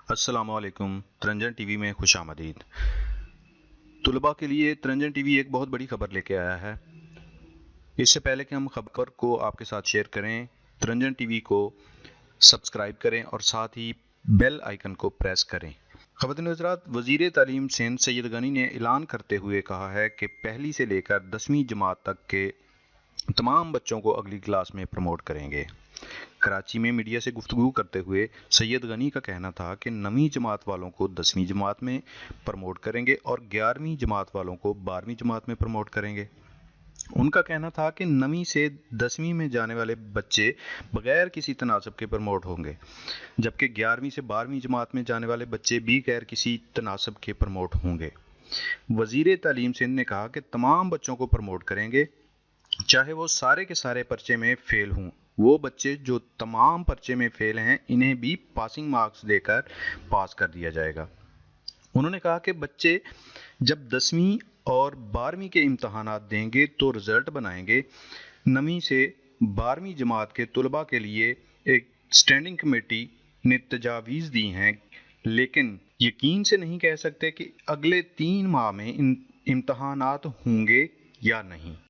अस्सलाम वालेकुम। तरंजन टीवी में खुश आमदीद। तुलबा के लिए तरंजन टीवी एक बहुत बड़ी खबर लेके आया है। इससे पहले कि हम खबर को आपके साथ शेयर करें, तरंजन टीवी को सब्सक्राइब करें और साथ ही बेल आइकन को प्रेस करें। ख़वातीन व हज़रात, वज़ीर तालीम सिंध सैयद गनी ने ऐलान करते हुए कहा है कि पहली से लेकर 10वीं जमात तक के तमाम बच्चों को अगली क्लास में प्रमोट करेंगे। कराची में मीडिया से गुफ्तगू करते हुए सैयद गनी का कहना था कि 9वीं जमात वालों को 10वीं जमात में प्रमोट करेंगे और 11वीं जमात वालों को 12वीं जमात में प्रमोट करेंगे। उनका कहना था कि 9वीं से 10वीं में जाने वाले बच्चे बगैर किसी तनासब के प्रमोट होंगे, जबकि 11वीं से 12वीं जमात में जाने वाले बच्चे भी गैर किसी तनासब के प्रमोट होंगे। वज़ीर तालीम सिंध ने कहा कि तमाम बच्चों को प्रमोट करेंगे, चाहे वो सारे के सारे पर्चे में फेल हों। वो बच्चे जो तमाम पर्चे में फेल हैं, इन्हें भी पासिंग मार्क्स देकर पास कर दिया जाएगा। उन्होंने कहा कि बच्चे जब 10वीं और 12वीं के इम्तहानात देंगे तो रिज़ल्ट बनाएंगे। 9वीं से 12वीं जमात के तुलबा के लिए एक स्टैंडिंग कमेटी ने तजावीज़ दी हैं, लेकिन यकीन से नहीं कह सकते कि अगले 3 माह में इम्तहानात होंगे या नहीं।